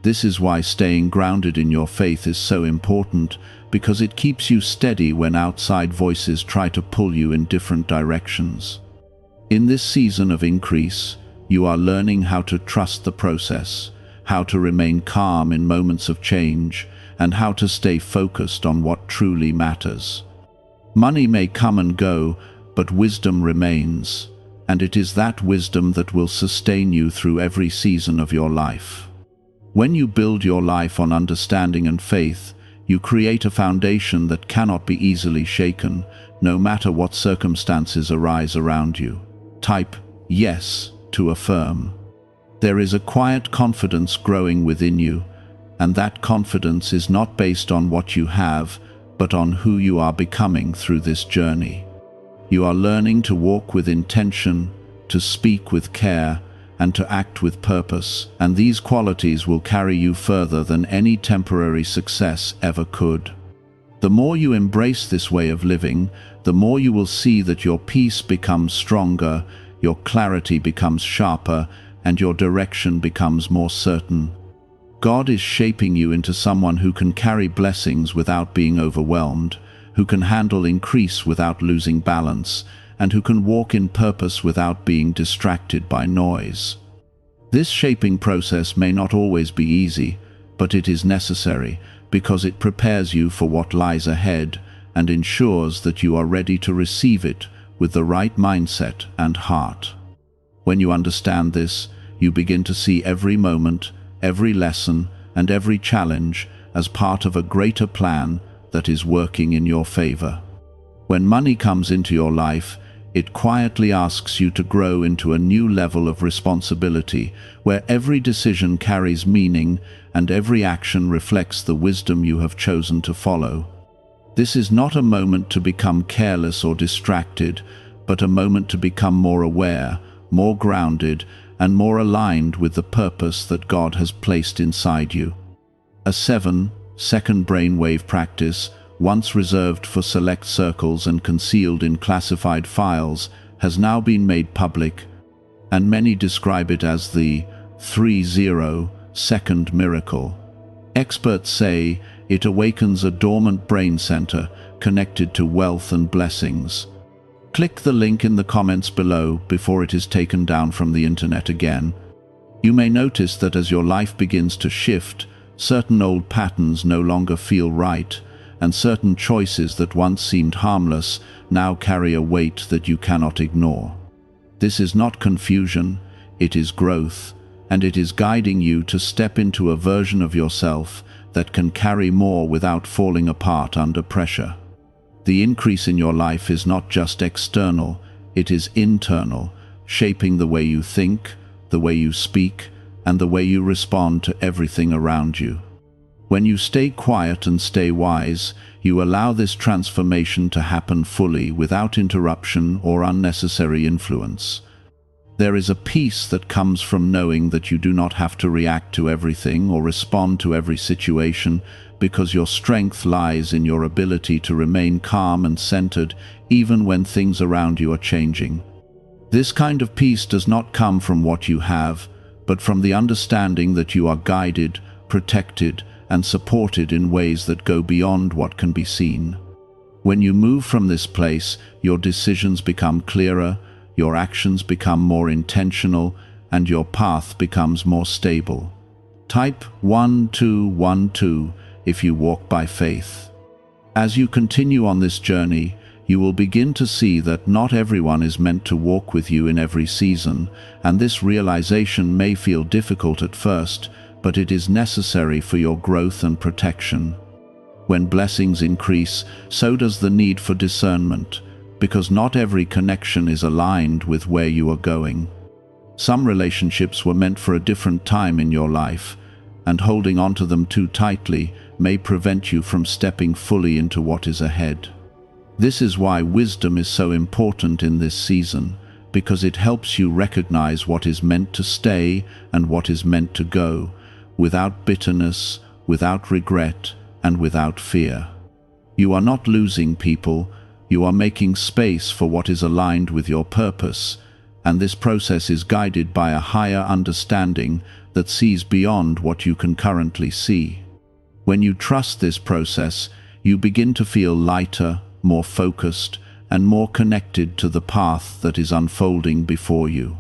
This is why staying grounded in your faith is so important, because it keeps you steady when outside voices try to pull you in different directions. In this season of increase, you are learning how to trust the process, how to remain calm in moments of change, and how to stay focused on what truly matters. Money may come and go, but wisdom remains, and it is that wisdom that will sustain you through every season of your life. When you build your life on understanding and faith, you create a foundation that cannot be easily shaken, no matter what circumstances arise around you. Type yes to affirm. There is a quiet confidence growing within you, and that confidence is not based on what you have, but on who you are becoming through this journey. You are learning to walk with intention, to speak with care, and to act with purpose, and these qualities will carry you further than any temporary success ever could. The more you embrace this way of living, the more you will see that your peace becomes stronger, your clarity becomes sharper, and your direction becomes more certain. God is shaping you into someone who can carry blessings without being overwhelmed, who can handle increase without losing balance, and who can walk in purpose without being distracted by noise. This shaping process may not always be easy, but it is necessary because it prepares you for what lies ahead and ensures that you are ready to receive it with the right mindset and heart. When you understand this, you begin to see every moment, every lesson, and every challenge as part of a greater plan that is working in your favor. When money comes into your life, it quietly asks you to grow into a new level of responsibility, where every decision carries meaning and every action reflects the wisdom you have chosen to follow. This is not a moment to become careless or distracted, but a moment to become more aware, more grounded, and more aligned with the purpose that God has placed inside you. A 7-second brainwave practice, once reserved for select circles and concealed in classified files, has now been made public, and many describe it as the 30-second miracle. Experts say it awakens a dormant brain center connected to wealth and blessings. Click the link in the comments below before it is taken down from the internet again. You may notice that as your life begins to shift, certain old patterns no longer feel right, and certain choices that once seemed harmless now carry a weight that you cannot ignore. This is not confusion, it is growth, and it is guiding you to step into a version of yourself that can carry more without falling apart under pressure. The increase in your life is not just external, it is internal, shaping the way you think, the way you speak, and the way you respond to everything around you. When you stay quiet and stay wise, you allow this transformation to happen fully without interruption or unnecessary influence. There is a peace that comes from knowing that you do not have to react to everything or respond to every situation, because your strength lies in your ability to remain calm and centered even when things around you are changing. This kind of peace does not come from what you have, but from the understanding that you are guided, protected, and supported in ways that go beyond what can be seen. When you move from this place, your decisions become clearer, your actions become more intentional, and your path becomes more stable. Type 1212 if you walk by faith. As you continue on this journey, you will begin to see that not everyone is meant to walk with you in every season, and this realization may feel difficult at first, but it is necessary for your growth and protection. When blessings increase, so does the need for discernment, because not every connection is aligned with where you are going. Some relationships were meant for a different time in your life, and holding on to them too tightly may prevent you from stepping fully into what is ahead. This is why wisdom is so important in this season, because it helps you recognize what is meant to stay and what is meant to go, without bitterness, without regret, and without fear. You are not losing people, you are making space for what is aligned with your purpose, and this process is guided by a higher understanding that sees beyond what you can currently see. When you trust this process, you begin to feel lighter, more focused, and more connected to the path that is unfolding before you.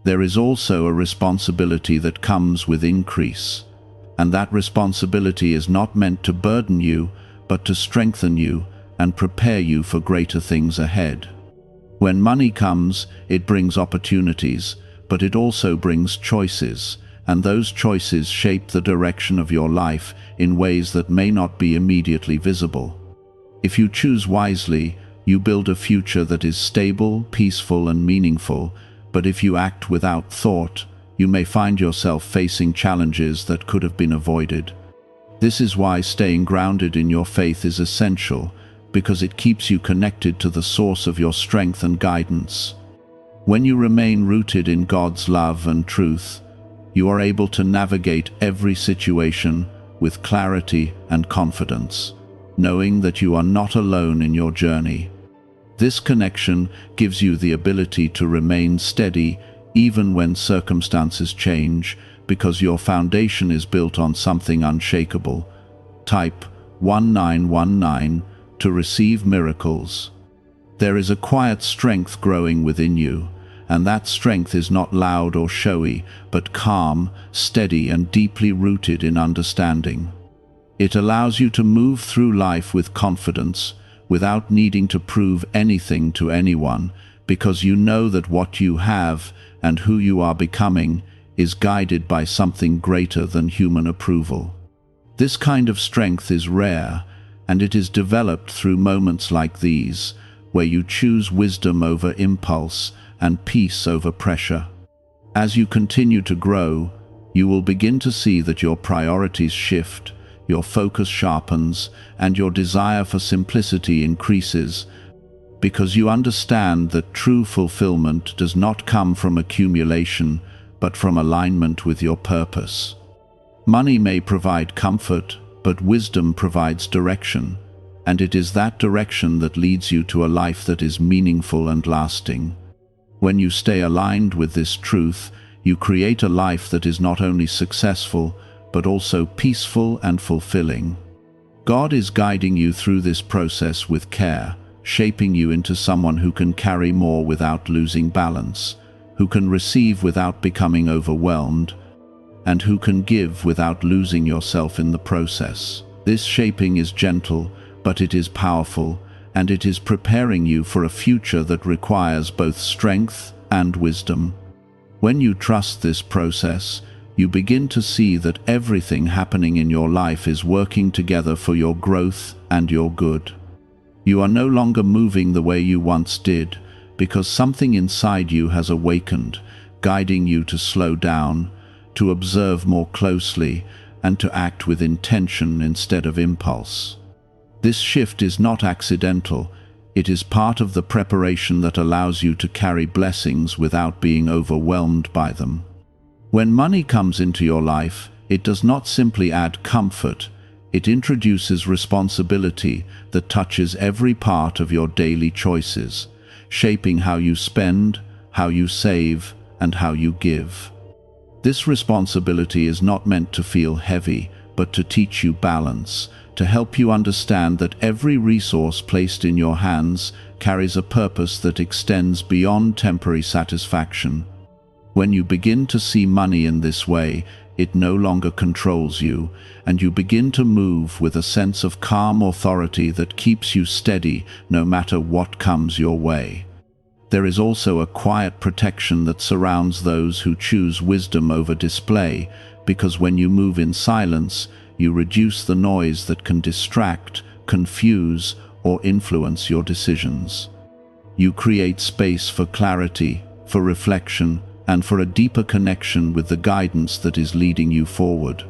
There is also a responsibility that comes with increase, and that responsibility is not meant to burden you, but to strengthen you and prepare you for greater things ahead. When money comes, it brings opportunities, but it also brings choices, and those choices shape the direction of your life in ways that may not be immediately visible. If you choose wisely, you build a future that is stable, peaceful, and meaningful, but if you act without thought, you may find yourself facing challenges that could have been avoided. This is why staying grounded in your faith is essential, because it keeps you connected to the source of your strength and guidance. When you remain rooted in God's love and truth, you are able to navigate every situation with clarity and confidence, knowing that you are not alone in your journey. This connection gives you the ability to remain steady even when circumstances change, because your foundation is built on something unshakable. Type 1919 to receive miracles. There is a quiet strength growing within you, and that strength is not loud or showy, but calm, steady, and deeply rooted in understanding. It allows you to move through life with confidence, without needing to prove anything to anyone, because you know that what you have and who you are becoming is guided by something greater than human approval. This kind of strength is rare, and it is developed through moments like these, where you choose wisdom over impulse and peace over pressure. As you continue to grow, you will begin to see that your priorities shift, your focus sharpens, and your desire for simplicity increases, because you understand that true fulfillment does not come from accumulation, but from alignment with your purpose. Money may provide comfort, but wisdom provides direction, and it is that direction that leads you to a life that is meaningful and lasting. When you stay aligned with this truth, you create a life that is not only successful, but also peaceful and fulfilling. God is guiding you through this process with care, shaping you into someone who can carry more without losing balance, who can receive without becoming overwhelmed, and who can give without losing yourself in the process. This shaping is gentle, but it is powerful, and it is preparing you for a future that requires both strength and wisdom. When you trust this process, you begin to see that everything happening in your life is working together for your growth and your good. You are no longer moving the way you once did, because something inside you has awakened, guiding you to slow down, to observe more closely, and to act with intention instead of impulse. This shift is not accidental. It is part of the preparation that allows you to carry blessings without being overwhelmed by them. When money comes into your life, it does not simply add comfort, it introduces responsibility that touches every part of your daily choices, shaping how you spend, how you save, and how you give. This responsibility is not meant to feel heavy, but to teach you balance, to help you understand that every resource placed in your hands carries a purpose that extends beyond temporary satisfaction. When you begin to see money in this way, it no longer controls you, and you begin to move with a sense of calm authority that keeps you steady no matter what comes your way. There is also a quiet protection that surrounds those who choose wisdom over display, because when you move in silence, you reduce the noise that can distract, confuse, or influence your decisions. You create space for clarity, for reflection, and for a deeper connection with the guidance that is leading you forward.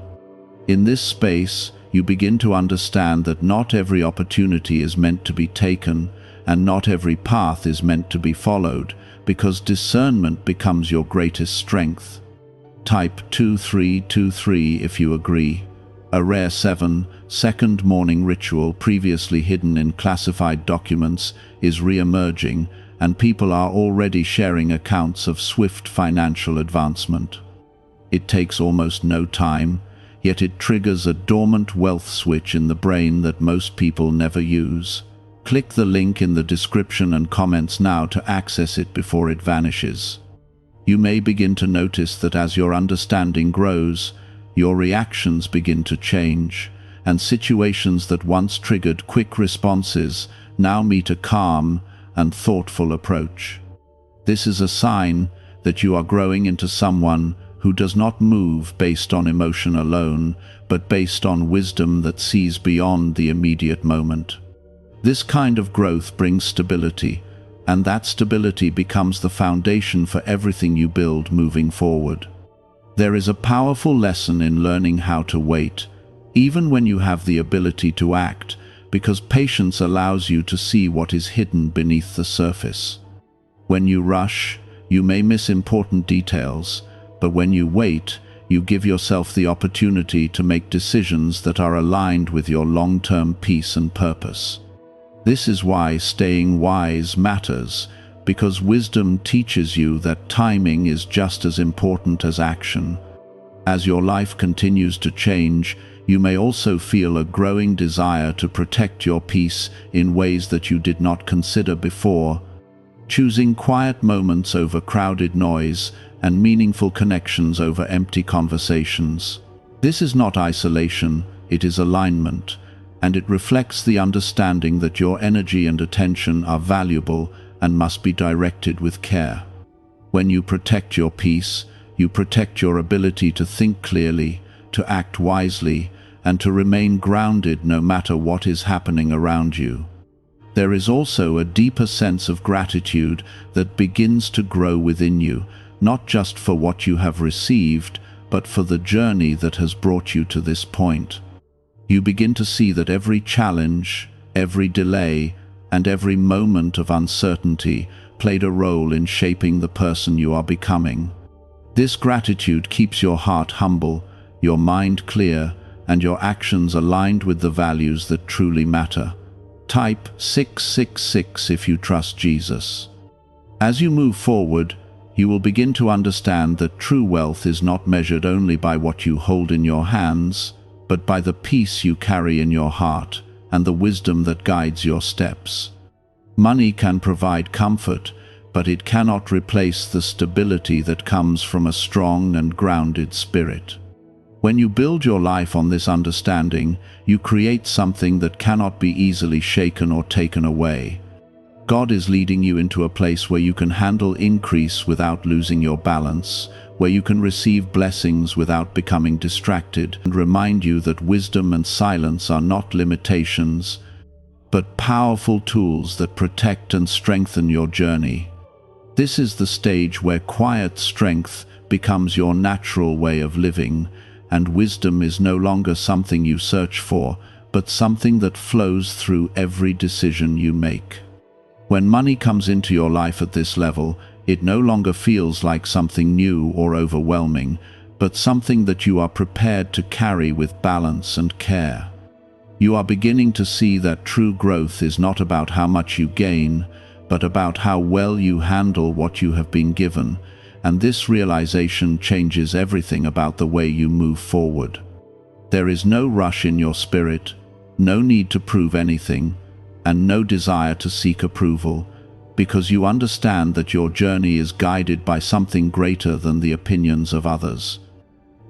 In this space, you begin to understand that not every opportunity is meant to be taken, and not every path is meant to be followed, because discernment becomes your greatest strength. Type 2323 if you agree. A rare 7-second morning ritual previously hidden in classified documents is re-emerging, and people are already sharing accounts of swift financial advancement. It takes almost no time, yet it triggers a dormant wealth switch in the brain that most people never use. Click the link in the description and comments now to access it before it vanishes. You may begin to notice that as your understanding grows, your reactions begin to change, and situations that once triggered quick responses now meet a calm and thoughtful approach. This is a sign that you are growing into someone who does not move based on emotion alone, but based on wisdom that sees beyond the immediate moment. This kind of growth brings stability, and that stability becomes the foundation for everything you build moving forward. There is a powerful lesson in learning how to wait, even when you have the ability to act, because patience allows you to see what is hidden beneath the surface. When you rush, you may miss important details, but when you wait, you give yourself the opportunity to make decisions that are aligned with your long-term peace and purpose. This is why staying wise matters, because wisdom teaches you that timing is just as important as action. As your life continues to change, you may also feel a growing desire to protect your peace in ways that you did not consider before, choosing quiet moments over crowded noise and meaningful connections over empty conversations. This is not isolation, it is alignment, and it reflects the understanding that your energy and attention are valuable and must be directed with care. When you protect your peace, you protect your ability to think clearly, to act wisely, and to remain grounded no matter what is happening around you. There is also a deeper sense of gratitude that begins to grow within you, not just for what you have received, but for the journey that has brought you to this point. You begin to see that every challenge, every delay, and every moment of uncertainty played a role in shaping the person you are becoming. This gratitude keeps your heart humble, your mind clear, and your actions aligned with the values that truly matter. Type 666 if you trust Jesus. As you move forward, you will begin to understand that true wealth is not measured only by what you hold in your hands, but by the peace you carry in your heart and the wisdom that guides your steps. Money can provide comfort, but it cannot replace the stability that comes from a strong and grounded spirit. When you build your life on this understanding, you create something that cannot be easily shaken or taken away. God is leading you into a place where you can handle increase without losing your balance, where you can receive blessings without becoming distracted, and remind you that wisdom and silence are not limitations, but powerful tools that protect and strengthen your journey. This is the stage where quiet strength becomes your natural way of living, and wisdom is no longer something you search for, but something that flows through every decision you make. When money comes into your life at this level, it no longer feels like something new or overwhelming, but something that you are prepared to carry with balance and care. You are beginning to see that true growth is not about how much you gain, but about how well you handle what you have been given, and this realization changes everything about the way you move forward. There is no rush in your spirit, no need to prove anything, and no desire to seek approval, because you understand that your journey is guided by something greater than the opinions of others.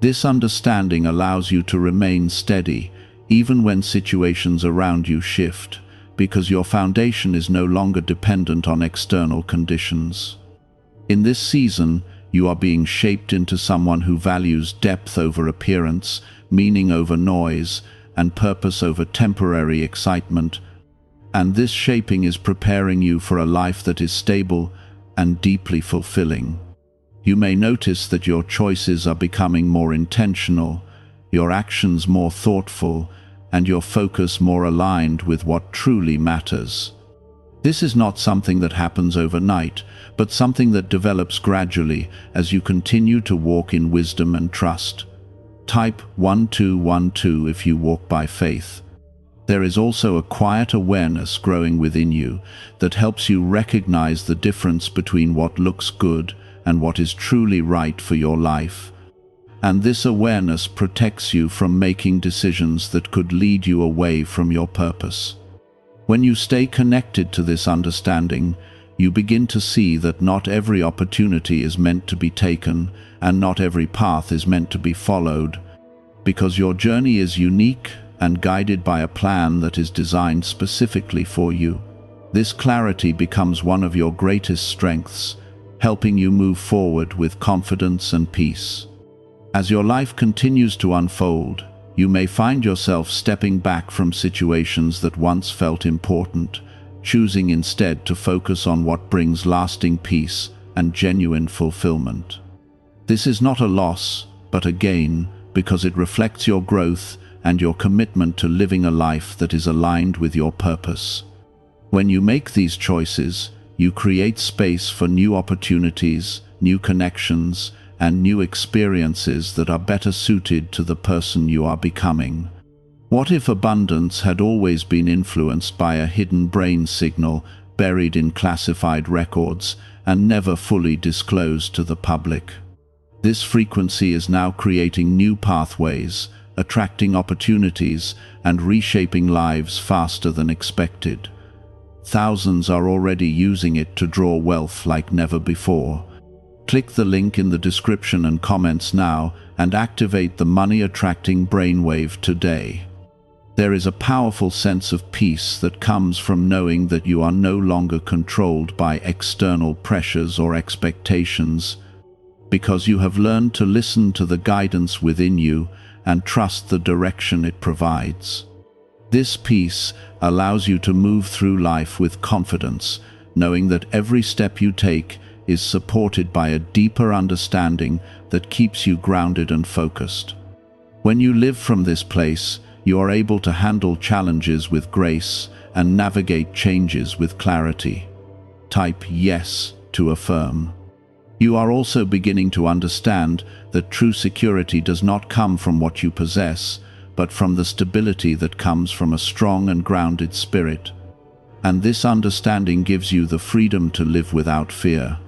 This understanding allows you to remain steady, even when situations around you shift, because your foundation is no longer dependent on external conditions. In this season, you are being shaped into someone who values depth over appearance, meaning over noise, and purpose over temporary excitement, and this shaping is preparing you for a life that is stable and deeply fulfilling. You may notice that your choices are becoming more intentional, your actions more thoughtful, and your focus more aligned with what truly matters. This is not something that happens overnight, but something that develops gradually as you continue to walk in wisdom and trust. Type 1212 if you walk by faith. There is also a quiet awareness growing within you that helps you recognize the difference between what looks good and what is truly right for your life. and this awareness protects you from making decisions that could lead you away from your purpose. When you stay connected to this understanding, you begin to see that not every opportunity is meant to be taken, and not every path is meant to be followed, because your journey is unique and guided by a plan that is designed specifically for you. This clarity becomes one of your greatest strengths, helping you move forward with confidence and peace. As your life continues to unfold, you may find yourself stepping back from situations that once felt important, choosing instead to focus on what brings lasting peace and genuine fulfillment. This is not a loss, but a gain, because it reflects your growth and your commitment to living a life that is aligned with your purpose. When you make these choices, you create space for new opportunities, new connections, and new experiences that are better suited to the person you are becoming. What if abundance had always been influenced by a hidden brain signal buried in classified records and never fully disclosed to the public? This frequency is now creating new pathways, attracting opportunities, and reshaping lives faster than expected. Thousands are already using it to draw wealth like never before. Click the link in the description and comments now and activate the money-attracting brainwave today. There is a powerful sense of peace that comes from knowing that you are no longer controlled by external pressures or expectations, because you have learned to listen to the guidance within you and trust the direction it provides. This peace allows you to move through life with confidence, knowing that every step you take is supported by a deeper understanding that keeps you grounded and focused. When you live from this place, you are able to handle challenges with grace and navigate changes with clarity. Type yes to affirm. You are also beginning to understand that true security does not come from what you possess, but from the stability that comes from a strong and grounded spirit. And this understanding gives you the freedom to live without fear.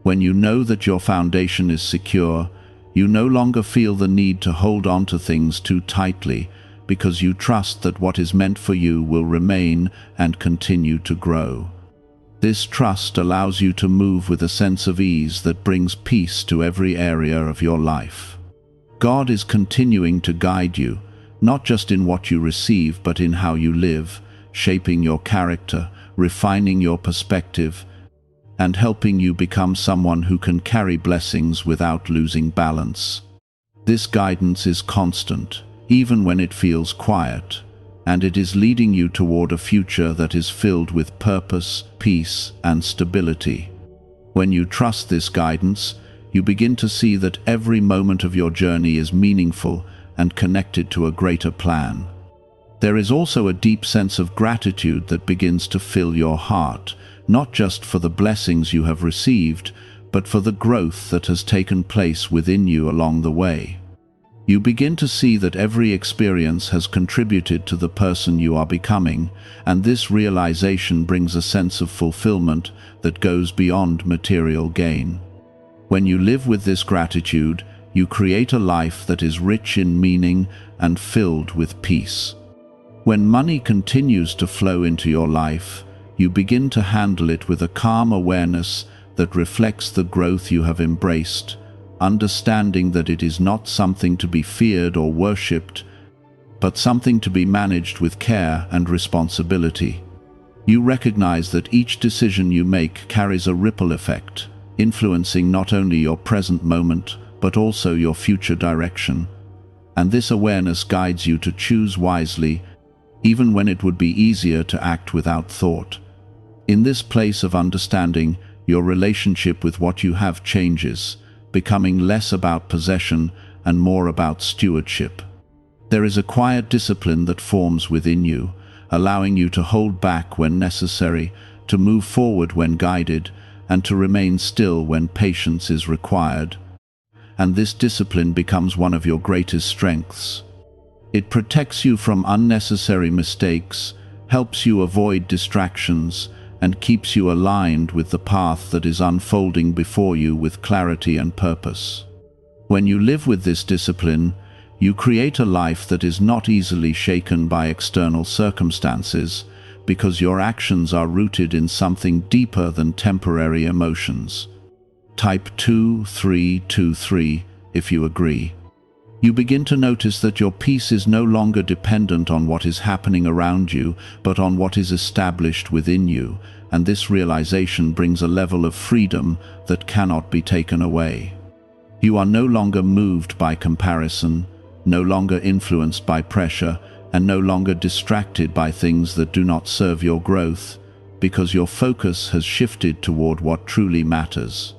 When you know that your foundation is secure, you no longer feel the need to hold on to things too tightly, because you trust that what is meant for you will remain and continue to grow. This trust allows you to move with a sense of ease that brings peace to every area of your life. God is continuing to guide you, not just in what you receive, but in how you live, shaping your character, refining your perspective, and helping you become someone who can carry blessings without losing balance. This guidance is constant, even when it feels quiet, and it is leading you toward a future that is filled with purpose, peace, and stability. When you trust this guidance, you begin to see that every moment of your journey is meaningful and connected to a greater plan. There is also a deep sense of gratitude that begins to fill your heart, not just for the blessings you have received, but for the growth that has taken place within you along the way. You begin to see that every experience has contributed to the person you are becoming, and this realization brings a sense of fulfillment that goes beyond material gain. When you live with this gratitude, you create a life that is rich in meaning and filled with peace. When money continues to flow into your life, you begin to handle it with a calm awareness that reflects the growth you have embraced, understanding that it is not something to be feared or worshipped, but something to be managed with care and responsibility. You recognize that each decision you make carries a ripple effect, influencing not only your present moment, but also your future direction. And this awareness guides you to choose wisely, even when it would be easier to act without thought. In this place of understanding, your relationship with what you have changes, becoming less about possession and more about stewardship. There is a quiet discipline that forms within you, allowing you to hold back when necessary, to move forward when guided, and to remain still when patience is required. And this discipline becomes one of your greatest strengths. It protects you from unnecessary mistakes, helps you avoid distractions, and keeps you aligned with the path that is unfolding before you with clarity and purpose. When you live with this discipline, you create a life that is not easily shaken by external circumstances, because your actions are rooted in something deeper than temporary emotions. Type 2323 if you agree. You begin to notice that your peace is no longer dependent on what is happening around you, but on what is established within you, and this realization brings a level of freedom that cannot be taken away. You are no longer moved by comparison, no longer influenced by pressure, and no longer distracted by things that do not serve your growth, because your focus has shifted toward what truly matters.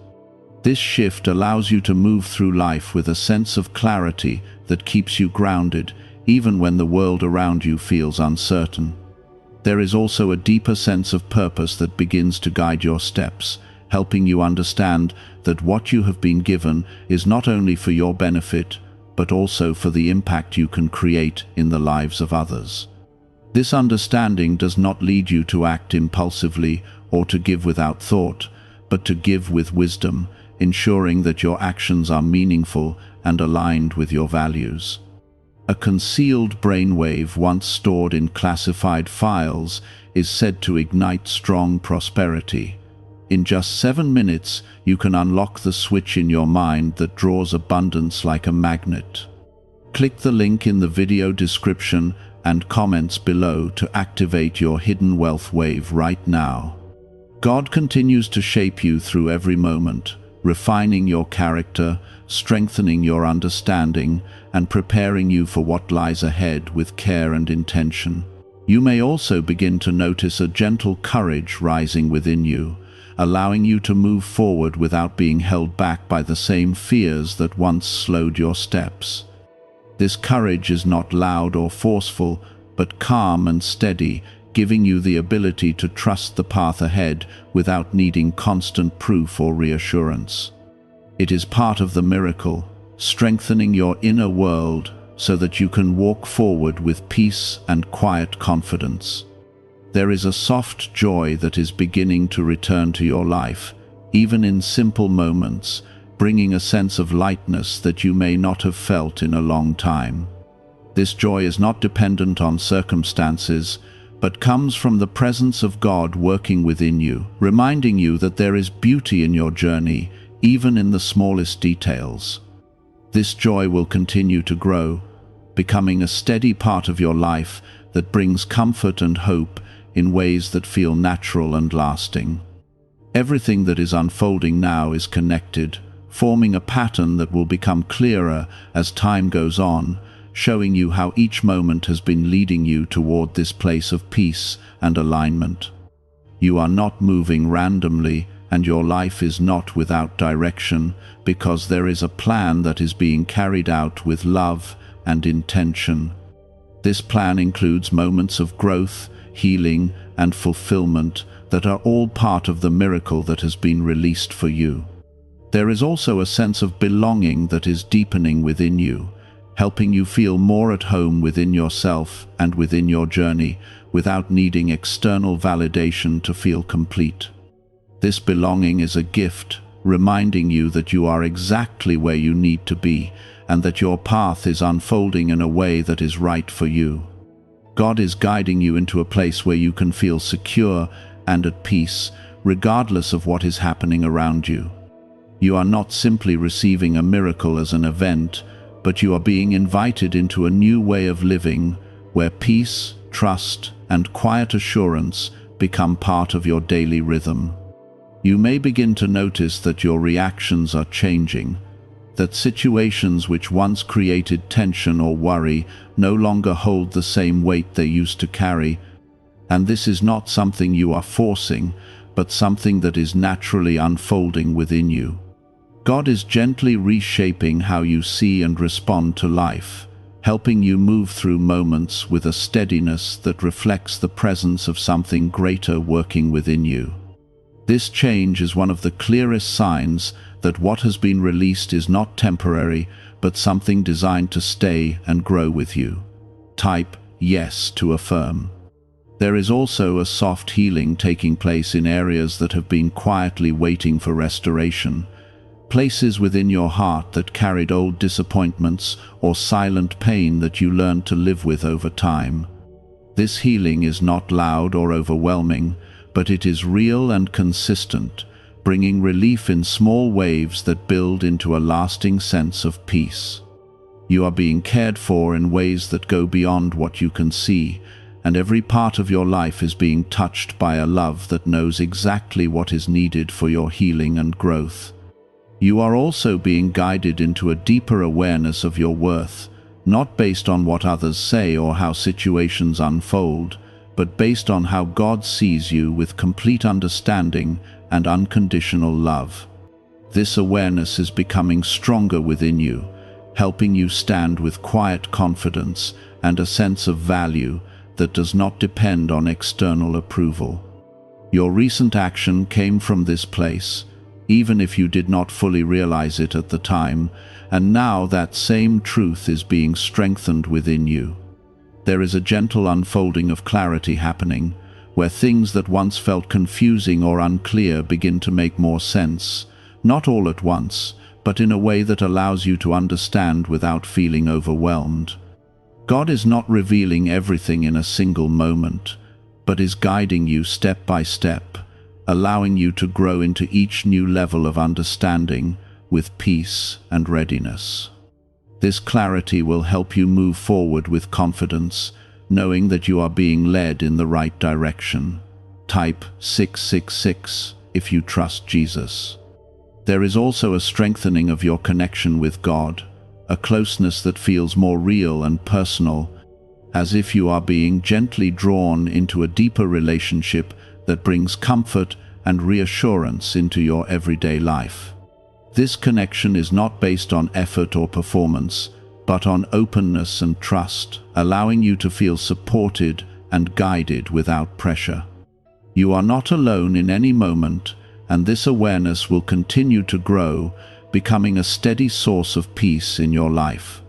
This shift allows you to move through life with a sense of clarity that keeps you grounded, even when the world around you feels uncertain. There is also a deeper sense of purpose that begins to guide your steps, helping you understand that what you have been given is not only for your benefit, but also for the impact you can create in the lives of others. This understanding does not lead you to act impulsively or to give without thought, but to give with wisdom, ensuring that your actions are meaningful and aligned with your values. A concealed brainwave once stored in classified files is said to ignite strong prosperity. In just 7 minutes, you can unlock the switch in your mind that draws abundance like a magnet. Click the link in the video description and comments below to activate your hidden wealth wave right now. God continues to shape you through every moment, refining your character, strengthening your understanding, and preparing you for what lies ahead with care and intention. You may also begin to notice a gentle courage rising within you, allowing you to move forward without being held back by the same fears that once slowed your steps. This courage is not loud or forceful, but calm and steady, giving you the ability to trust the path ahead without needing constant proof or reassurance. It is part of the miracle, strengthening your inner world so that you can walk forward with peace and quiet confidence. There is a soft joy that is beginning to return to your life, even in simple moments, bringing a sense of lightness that you may not have felt in a long time. This joy is not dependent on circumstances, but comes from the presence of God working within you, reminding you that there is beauty in your journey, even in the smallest details. This joy will continue to grow, becoming a steady part of your life that brings comfort and hope in ways that feel natural and lasting. Everything that is unfolding now is connected, forming a pattern that will become clearer as time goes on, showing you how each moment has been leading you toward this place of peace and alignment. You are not moving randomly, and your life is not without direction, because there is a plan that is being carried out with love and intention. This plan includes moments of growth, healing, and fulfillment that are all part of the miracle that has been released for you. There is also a sense of belonging that is deepening within you, helping you feel more at home within yourself and within your journey, without needing external validation to feel complete. This belonging is a gift, reminding you that you are exactly where you need to be, and that your path is unfolding in a way that is right for you. God is guiding you into a place where you can feel secure and at peace, regardless of what is happening around you. You are not simply receiving a miracle as an event, but you are being invited into a new way of living, where peace, trust, and quiet assurance become part of your daily rhythm. You may begin to notice that your reactions are changing, that situations which once created tension or worry no longer hold the same weight they used to carry, and this is not something you are forcing, but something that is naturally unfolding within you. God is gently reshaping how you see and respond to life, helping you move through moments with a steadiness that reflects the presence of something greater working within you. This change is one of the clearest signs that what has been released is not temporary, but something designed to stay and grow with you. Type yes to affirm. There is also a soft healing taking place in areas that have been quietly waiting for restoration. places within your heart that carried old disappointments or silent pain that you learned to live with over time. This healing is not loud or overwhelming, but it is real and consistent, bringing relief in small waves that build into a lasting sense of peace. You are being cared for in ways that go beyond what you can see, and every part of your life is being touched by a love that knows exactly what is needed for your healing and growth. You are also being guided into a deeper awareness of your worth, not based on what others say or how situations unfold, but based on how God sees you with complete understanding and unconditional love. This awareness is becoming stronger within you, helping you stand with quiet confidence and a sense of value that does not depend on external approval. Your recent action came from this place, even if you did not fully realize it at the time, and now that same truth is being strengthened within you. There is a gentle unfolding of clarity happening, where things that once felt confusing or unclear begin to make more sense, not all at once, but in a way that allows you to understand without feeling overwhelmed. God is not revealing everything in a single moment, but is guiding you step by step, allowing you to grow into each new level of understanding with peace and readiness. This clarity will help you move forward with confidence, knowing that you are being led in the right direction. Type 666 if you trust Jesus. There is also a strengthening of your connection with God, a closeness that feels more real and personal, as if you are being gently drawn into a deeper relationship that brings comfort and reassurance into your everyday life. This connection is not based on effort or performance, but on openness and trust, allowing you to feel supported and guided without pressure. You are not alone in any moment, and this awareness will continue to grow, becoming a steady source of peace in your life.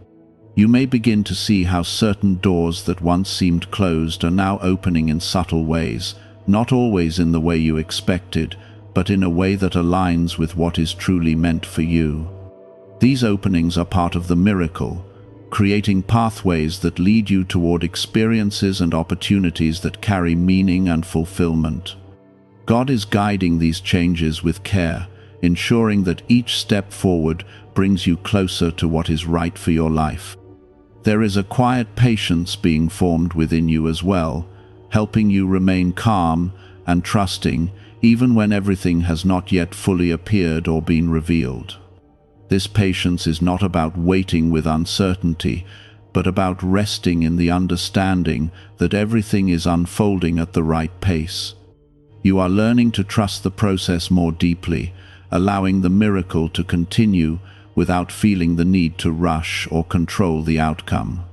You may begin to see how certain doors that once seemed closed are now opening in subtle ways, not always in the way you expected, but in a way that aligns with what is truly meant for you. These openings are part of the miracle, creating pathways that lead you toward experiences and opportunities that carry meaning and fulfillment. God is guiding these changes with care, ensuring that each step forward brings you closer to what is right for your life. There is a quiet patience being formed within you as well, helping you remain calm and trusting even when everything has not yet fully appeared or been revealed. This patience is not about waiting with uncertainty, but about resting in the understanding that everything is unfolding at the right pace. You are learning to trust the process more deeply, allowing the miracle to continue without feeling the need to rush or control the outcome.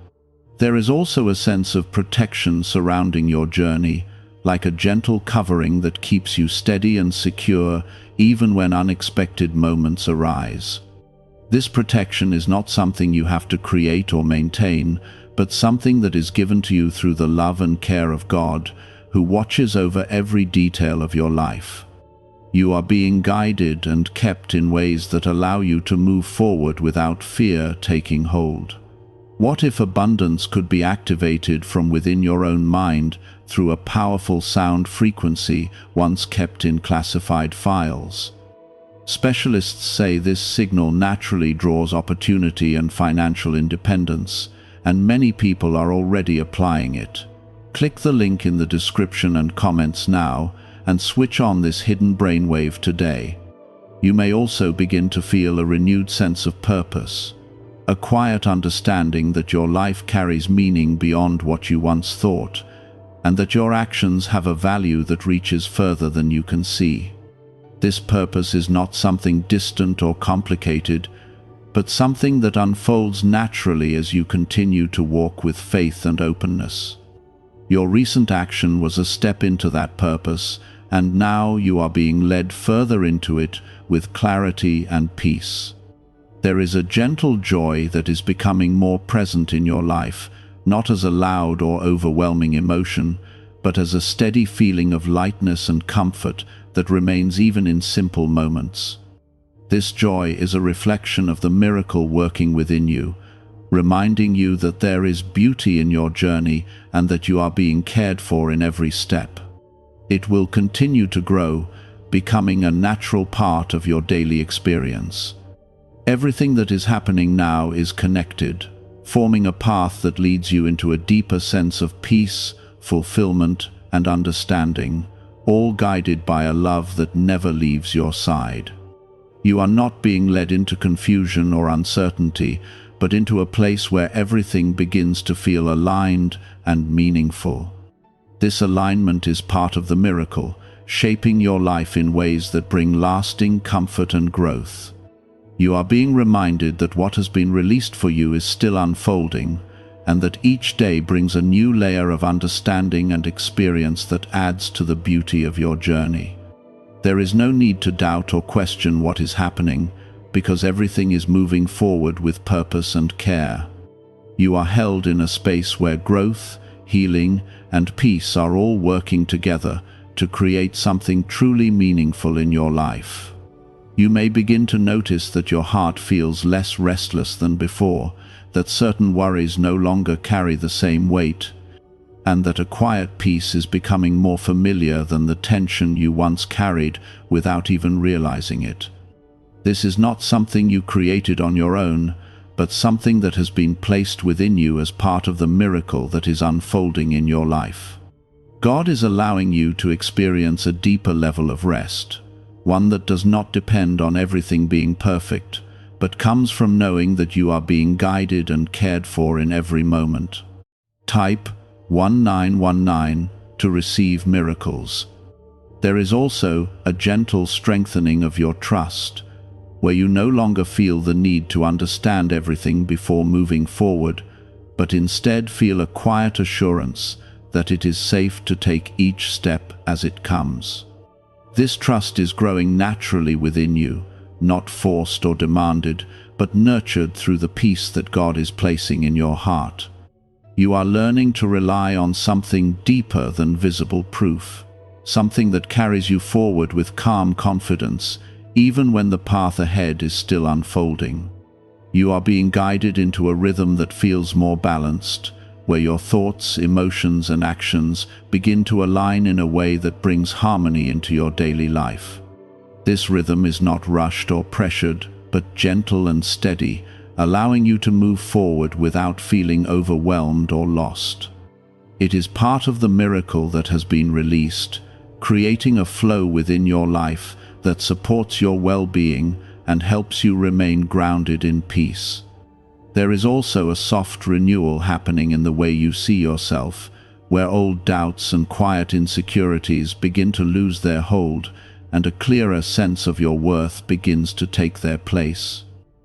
There is also a sense of protection surrounding your journey, like a gentle covering that keeps you steady and secure even when unexpected moments arise. This protection is not something you have to create or maintain, but something that is given to you through the love and care of God, who watches over every detail of your life. You are being guided and kept in ways that allow you to move forward without fear taking hold. What if abundance could be activated from within your own mind through a powerful sound frequency once kept in classified files? Specialists say this signal naturally draws opportunity and financial independence, and many people are already applying it. Click the link in the description and comments now and switch on this hidden brainwave today. You may also begin to feel a renewed sense of purpose, a quiet understanding that your life carries meaning beyond what you once thought, and that your actions have a value that reaches further than you can see. This purpose is not something distant or complicated, but something that unfolds naturally as you continue to walk with faith and openness. Your recent action was a step into that purpose, and now you are being led further into it with clarity and peace. There is a gentle joy that is becoming more present in your life, not as a loud or overwhelming emotion, but as a steady feeling of lightness and comfort that remains even in simple moments. This joy is a reflection of the miracle working within you, reminding you that there is beauty in your journey and that you are being cared for in every step. It will continue to grow, becoming a natural part of your daily experience. Everything that is happening now is connected, forming a path that leads you into a deeper sense of peace, fulfillment, and understanding, all guided by a love that never leaves your side. You are not being led into confusion or uncertainty, but into a place where everything begins to feel aligned and meaningful. This alignment is part of the miracle, shaping your life in ways that bring lasting comfort and growth. You are being reminded that what has been released for you is still unfolding, and that each day brings a new layer of understanding and experience that adds to the beauty of your journey. There is no need to doubt or question what is happening, because everything is moving forward with purpose and care. You are held in a space where growth, healing, and peace are all working together to create something truly meaningful in your life. You may begin to notice that your heart feels less restless than before, that certain worries no longer carry the same weight, and that a quiet peace is becoming more familiar than the tension you once carried without even realizing it. This is not something you created on your own, but something that has been placed within you as part of the miracle that is unfolding in your life. God is allowing you to experience a deeper level of rest, one that does not depend on everything being perfect, but comes from knowing that you are being guided and cared for in every moment. Type 1919 to receive miracles. There is also a gentle strengthening of your trust, where you no longer feel the need to understand everything before moving forward, but instead feel a quiet assurance that it is safe to take each step as it comes. This trust is growing naturally within you, not forced or demanded, but nurtured through the peace that God is placing in your heart. You are learning to rely on something deeper than visible proof, something that carries you forward with calm confidence, even when the path ahead is still unfolding. You are being guided into a rhythm that feels more balanced, where your thoughts, emotions, and actions begin to align in a way that brings harmony into your daily life. This rhythm is not rushed or pressured, but gentle and steady, allowing you to move forward without feeling overwhelmed or lost. It is part of the miracle that has been released, creating a flow within your life that supports your well-being and helps you remain grounded in peace. There is also a soft renewal happening in the way you see yourself, where old doubts and quiet insecurities begin to lose their hold, and a clearer sense of your worth begins to take their place.